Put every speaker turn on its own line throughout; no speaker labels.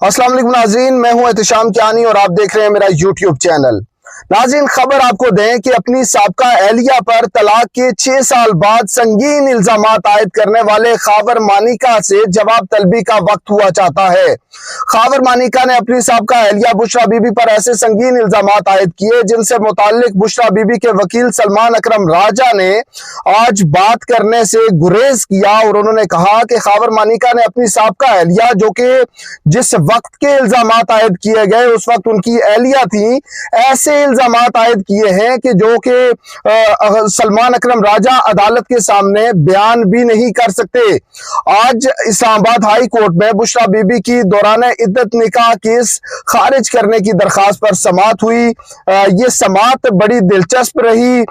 अस्सलाम वालेकुम नाज़रीन, मैं हूं एहतिशाम कियानी और आप देख रहे हैं मेरा यूट्यूब चैनल। नाज़रीन, खबर आपको दें कि अपनी साबका एहलिया पर तलाक के 6 साल बाद संगीन इल्जामात आयद करने वाले खावर मानिका से जवाब तलबी का वक्त हुआ चाहता है। खावर मानिका ने अपनी साबका एहलिया बुशरा बीबी पर ऐसे संगीन इल्जामात आयद किए जिनसे मुताल्लिक बुशरा बीबी के वकील सलमान अकरम राजा ने आज बात करने से गुरेज किया और उन्होंने कहा कि खावर मानिका ने अपनी साबका एहलिया, जो कि जिस वक्त के इल्जामात आयद किए गए उस वक्त उनकी एहलिया थी, ऐसे इल्जामात आयद किए हैं कि जो कि सलमान अकरम राजा अदालत के सामने बयान भी नहीं कर सकते। आज इस्लामाबाद हाई कोर्ट में बुशरा बीबी की दौरान इद्दत निकाह केस खारिज करने की दरखास्त पर समाअत हुई। ये समाअत बड़ी दिलचस्प रही।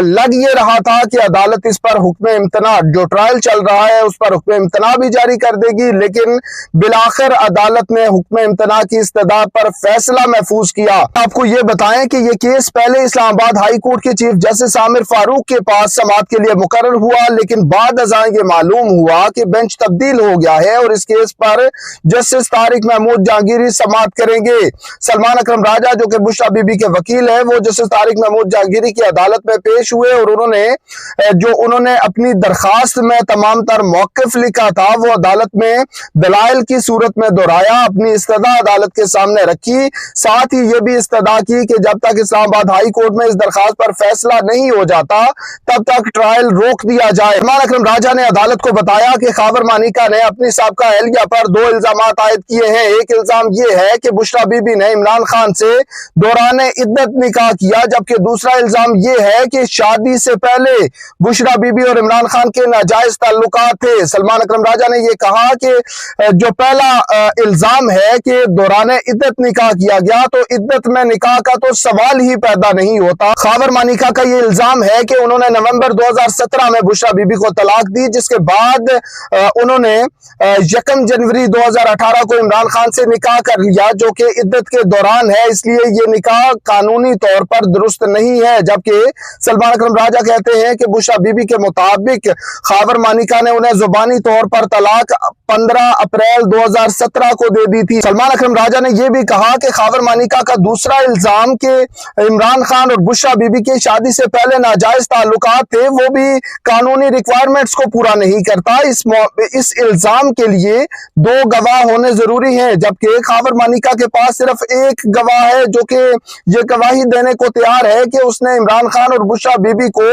लग ये रहा था कि अदालत इस पर हुक्म इम्तना, जो ट्रायल चल रहा है उस पर हुक्म इम्तना भी जारी कर देगी, लेकिन बिलाखिर अदालत ने हुक्म इम्तना की इस्तदा पर फैसला महफूज किया। आपको ये बताएं कि ये केस पहले इस्लामाबाद हाई कोर्ट के चीफ जस्टिस आमिर फारूक के पास समाअत के लिए मुकर्रर हुआ, लेकिन बाद अज़ां ये मालूम हुआ कि बेंच तब्दील हो गया है और इस केस पर जस्टिस तारिक महमूद जहांगीरी समाअत करेंगे। सलमान अकरम राजा, जो कि बुशरा बीबी के वकील है, वो जस्टिस तारिक महमूद जहांगीरी की अदालत में पेश हुए और उन्होंने अपनी दरखास्त में तमाम तर मौक़िफ़ लिखा था वो अदालत में दलाइल की सूरत में दोहराया, अपनी इस्तदा अदालत के सामने रखी। साथ ही ये भी इस्तदा की कि जब तक इस्लामाबाद हाई कोर्ट में इस दरखास्त पर फैसला नहीं हो जाता तब तक ट्रायल रोक दिया जाए। सलमान अकरम राजा ने अदालत को बताया कि खावर मानिका ने अपनी साबका एहलिया पर 2 इल्जामात आयद किए हैं। एक इल्जाम ये है कि बुशरा बीबी ने इमरान खान से दौरान इद्दत निकाह किया, जबकि दूसरा इल्जाम ये है कि शादी से पहले बुशरा बीबी और इमरान खान के नाजायज ताल्लुकात थे। सलमान अकरम राजा ने यह कहा कि जो पहला इल्जाम है कि दौरान इद्दत निकाह किया गया, तो इद्दत में निकाह का तो सवाल ही पैदा नहीं होता। खावर मानिका का ये इल्जाम है कि उन्होंने नवंबर 2017 में बुशरा बीबी को तलाक दी, जिसके बाद उन्होंने 1 जनवरी 2018 को इमरान खान से निकाह कर लिया, जो कि इद्दत के दौरान है, इसलिए ये निकाह कानूनी तौर पर दुरुस्त नहीं है। जबकि सलमान अकरम राजा कहते हैं कि बुशरा बीबी के मुताबिक खावर मानिका ने उन्हें जुबानी तौर पर तलाक 15 अप्रैल 2017 को दे दी थी। सलमान अकरम राजा ने यह भी कहा कि खावर मानिका का दूसरा इल्जाम के इमरान खान और बुशरा बीबी के शादी से पहले नाजायज ताल्लुकात थे, वो भी कानूनी रिक्वायरमेंट्स को पूरा नहीं करता। इस इल्जाम के लिए 2 गवाह होने जरूरी हैं, जबकि खावर मानिका के पास सिर्फ एक गवाह है जो कि ये गवाही देने को तैयार है कि उसने इमरान खान और बुशरा बीबी को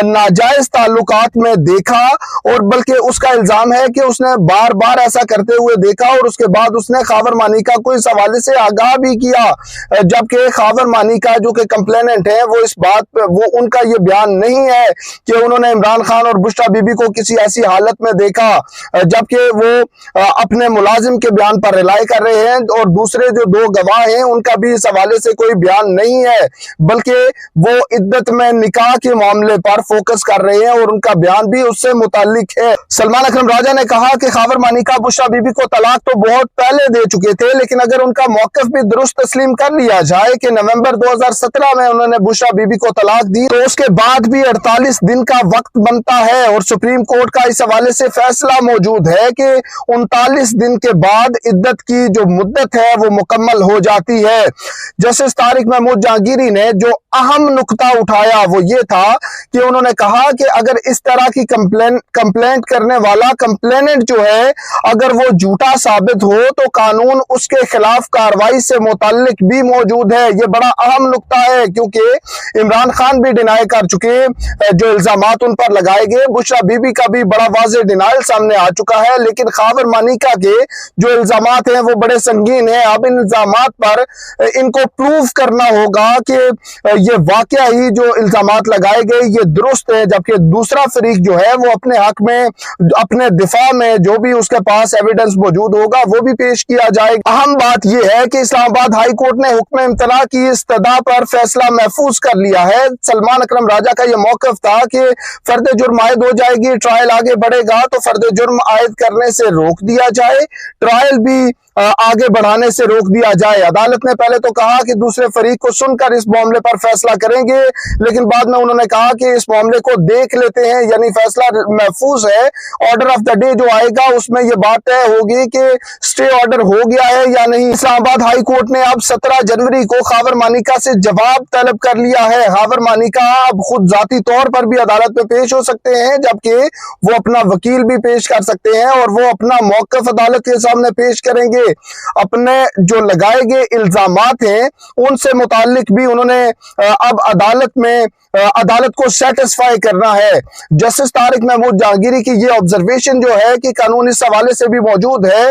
नाजायज ताल्लुकात में देखा, और बल्कि उसका इल्जाम है कि उसने बार बार ऐसा करते हुए देखा और उसके बाद उसने खावर मानिका को इस हवाले से आगाह भी किया। जबकि खावर मानिका, जो कि कंप्लेनेंट है, वो इस बात पे उनका ये बयान नहीं है कि उन्होंने इमरान खान और बुशरा बीबी को किसी ऐसी हालत में देखा, जबकि वो अपने मुलाजिम के बयान पर रिलाई कर रहे हैं, और दूसरे जो 2 गवाह हैं उनका भी इस हवाले से कोई बयान नहीं है, बल्कि वो इद्दत में निकाह के मामले पर फोकस कर रहे हैं और उनका बयान भी उससे मुताल्लिक है। सलमान अकरम राजा ने कहा कि खावर मानिका बुशरा बीबी को तलाक तो बहुत पहले दे चुके थे, लेकिन अगर उनका मौक़िफ़ भी दुरुस्त तस्लीम कर लिया जाए कि नवंबर 2017 में उन्होंने बुशरा बीबी को तलाक दी, तो उसके बाद भी 48 दिन का वक्त बनता है और सुप्रीम कोर्ट का इस हवाले से फैसला मौजूद है कि 39 दिन के बाद इद्दत की जो मुद्दत है वो मुकम्मल हो जाती है। जस्टिस तारिक महमूद जहांगीरी ने जो अहम नुकता उठाया वो ये था कि उन्होंने कहा कि अगर इस तरह की कंप्लेंट करने वाला कंप्लेनेंट जो है, अगर वो झूठा साबित हो तो कानून उसके खिलाफ कार्रवाई से मुताल्लिक भी मौजूद है। ये बड़ा अहम नुकता है, क्योंकि इमरान खान भी डिनाई कर चुके जो इल्जामात उन पर लगाए गए, बुशरा बीबी का भी बड़ा वाज़ेह डिनाइल सामने आ चुका है, लेकिन खावर मानिका के जो इल्जामात हैं वो बड़े संगीन हैं। अब इन इल्जामात पर इनको प्रूव करना होगा कि ये वाकया ही जो इल्जामात लगाए गए ये दुरुस्त है, जबकि दूसरा फरीक जो है वो अपने हक में, अपने दिफा में जो भी उसके पास एविडेंस मौजूद होगा वो भी पेश किया जाएगा। अहम बात यह है कि इस्लामाबाद हाई कोर्ट ने हुक्म इम्तना की इस्तदा पर फैसला महफूज कर लिया है। सलमान अकरम राजा का यह मौक़िफ़ था कि फर्द जुर्म आयद हो जाएगी, ट्रायल आगे बढ़ेगा तो फर्द जुर्म आयद करने से रोक दिया जाए, ट्रायल भी आगे बढ़ाने से रोक दिया जाए। अदालत ने पहले तो कहा कि दूसरे फरीक को सुनकर इस मामले पर फैसला करेंगे, लेकिन बाद में उन्होंने कहा कि इस मामले को देख लेते हैं, यानी फैसला महफूज है। ऑर्डर ऑफ द डे जो आएगा उसमें यह बात तय होगी कि स्टे ऑर्डर हो गया है या नहीं। इस्लामाबाद हाई कोर्ट ने अब 17 जनवरी को खावर मानिका से जवाब तलब कर लिया है। खावर मानिका अब खुद जाती तौर पर भी अदालत में पेश हो सकते हैं, जबकि वो अपना वकील भी पेश कर सकते हैं और वो अपना मौक़िफ़ अदालत के सामने पेश करेंगे। अपने जो लगाए गए इल्जामात हैं उनसे मुताल्लिक भी उन्होंने अब अदालत को सेटिस्फाई करना है। जस्टिस तारिक महमूद जहांगीरी की ये ऑब्जर्वेशन जो है कि कानून इस हवाले से भी मौजूद है।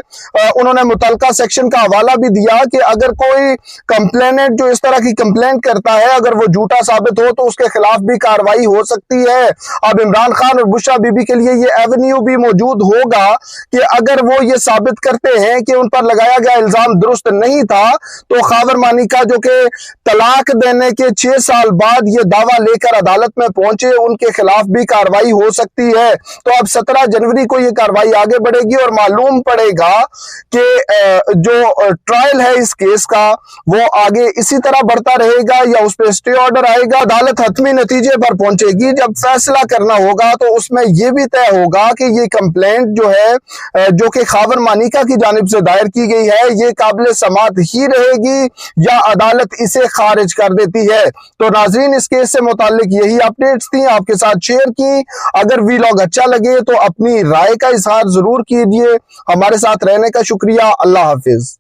उन्होंने मुतल्लिका सेक्शन का हवाला भी दिया कि अगर कोई कंप्लेनेंट जो इस तरह की कंप्लेंट करता है, अगर वो झूठा साबित हो तो उसके खिलाफ भी कार्रवाई हो सकती है। अब इमरान खान और बुशरा बीबी के लिए ये एवेन्यू भी मौजूद होगा कि अगर वो ये साबित करते हैं कि उन पर लगाया गया इल्जाम दुरुस्त नहीं था, तो खावर मानिका जो कि तलाक देने के 6 साल बाद ये दावा लेकर अदालत में पहुंचे, उनके खिलाफ भी कार्रवाई हो सकती है। तो अब 17 जनवरी को ये कार्रवाई आगे बढ़ेगी और मालूम पड़ेगा कि जो ट्रायल है इस केस का वो आगे इसी तरह बढ़ता रहेगा या उस पर स्टे ऑर्डर आएगा। अदालत हतमी नतीजे पर पहुंचेगी। जब फैसला करना होगा तो उसमें यह भी तय होगा कि ये कंप्लेंट जो है जो कि खावर मानिका की जानिब से दायर की गई है, ये काबिल समात ही रहेगी या अदालत इसे खारिज कर देती है। तो नाज़रीन, इस केस से मुताल्लिक यही अपडेट्स थी, आपके साथ शेयर की। अगर वीलॉग अच्छा लगे तो अपनी राय का इजहार जरूर कीजिए। हमारे साथ रहने का शुक्रिया। अल्लाह हाफिज।